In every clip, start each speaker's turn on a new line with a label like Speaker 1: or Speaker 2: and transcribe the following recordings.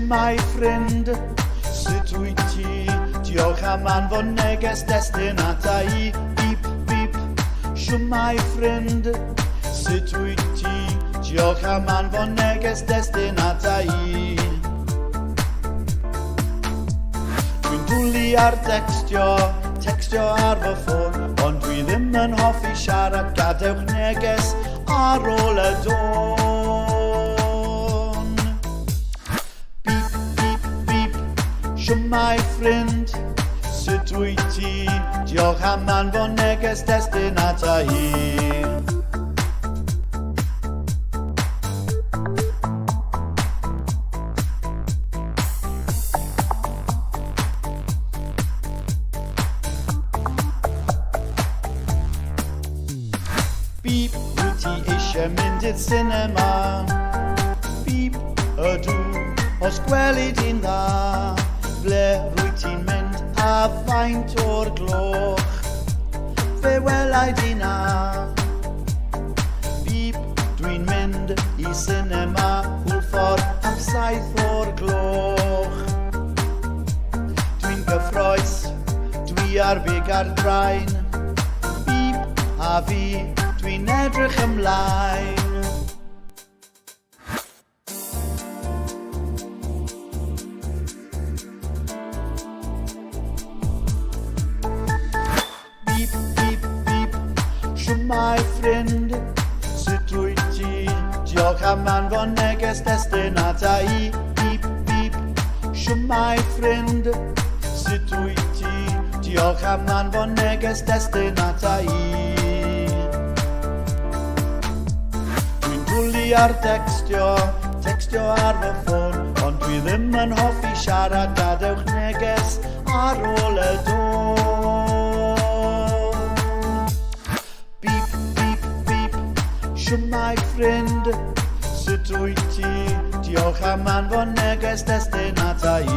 Speaker 1: Shwmae ffrind, sut wyt ti? Diolch am anfon neges destun ata i. Bip, bip, shwmae ffrind, sut wyt ti? Diolch am anfon neges destun ata i. Dwi'n dwlu ar textio ar fy ffôn, ond dwi ddim yn hoffi siarad, gadewch neges ar ôl y dôn. Bip, bip, bip, shwmae ffrind, sut wyt ti? Diolch am anfon neges destun ata i. Bip, wyt ti eisiau mynd i'r cinema? Bip, ydw, os gweli di'n dda. Ble rwyt ti'n mynd a faint o'r gloch? Fe welai di na. Bip, dwi'n mynd i cinema Hwlffordd am 7 o'r gloch. Dwi'n gyffroes, dwi ar big ar draen. Bip, a fi, dwi'n edrych ymlaen. Bip, bip, bip, shwmae ffrind, sut wyt ti? Diolch am anfon neges destun ata i. Bip, bip, shwmae ffrind, sut wyt ti? Diolch am anfon neges destun ata i. Dwlu ar textio ar fy ffôn, ond dwi ddim yn hoffi siarad, gadewch neges ar ôl y dôn. Bip, bip, bip, shwmae ffrind, sut wyt ti? Diolch am anfon neges destun ata i.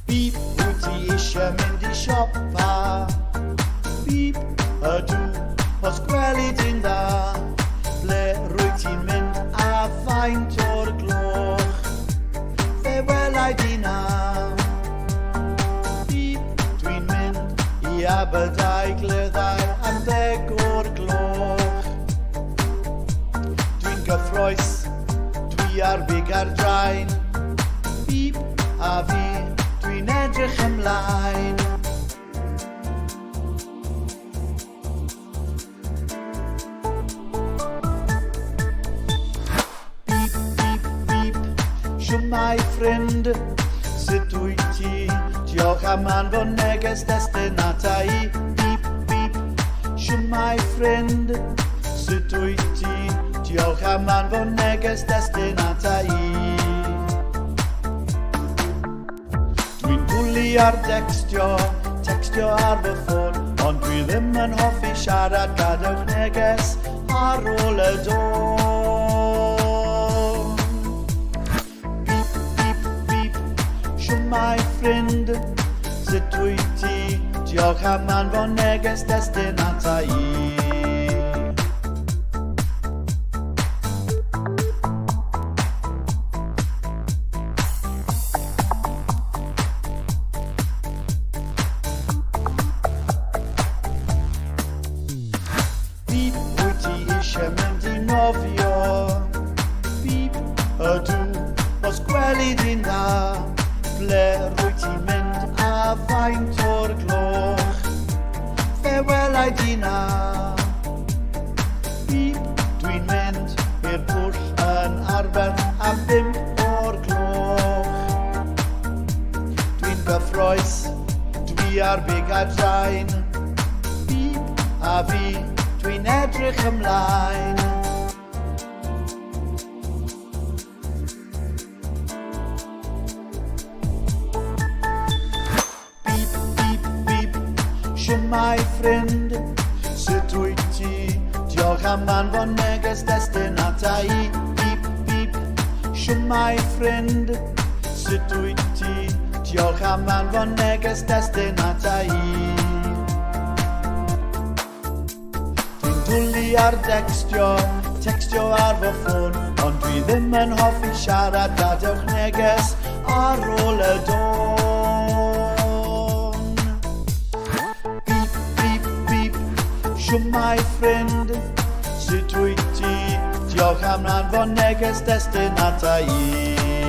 Speaker 1: Bip, wyt ti eisiau mynd i siopa? Bip, ydw, os gweli di'n dda. Ble rwyt ti'n mynd a faint o'r gloch? Fe welai di na. Bip, dwi'n mynd i Aberdai Gleddau am 10 o'r gloch. Dwi'n gyffroes, dwi ar big ar draen. Bip, a fi, dwi'n edrych ymlaen. Bip, bip, bip, shwmae ffrind, sut wyt ti? Diolch am anfon neges destun ata i. Bip, bip, shwmae ffrind, sut wyt ti? Diolch am anfon neges destun ata i. Ar textio ar fy ffôn, ond dwi ddim yn hoffi siarad, gadewch neges ar ôl y dôn. Bip, bip, bip, shwmae ffrind, sut wyt ti? Diolch am anfon neges destun ata i. Mynd i nofio. Bip, ydw, os gweli di'n dda. Ble rwyt ti'n mynd a faint o'r gloch? Fe welai di na. Bip, dwi'n mynd i'r pwll yn arfer am 5 o'r gloch. Dwi'n gyffroes, dwi ar big a draen. Bip, a fi, dwi'n edrych ymlaen. Bip, bip, bip, shwmae ffrind, sut wyt ti? Diolch am anfon neges destun ata i. Bip, bip, Shwmae ffrind, sut wyt ti? Diolch am anfon neges destun ata i. Dwi'n dwlu ar textio ar fy ffôn, ond dwi ddim yn hoffi siarad, gadewch neges ar ôl y don. Beep, beep, beep, shwmae ffrind, sut wyt ti? Diolch am anfon neges destun ata i.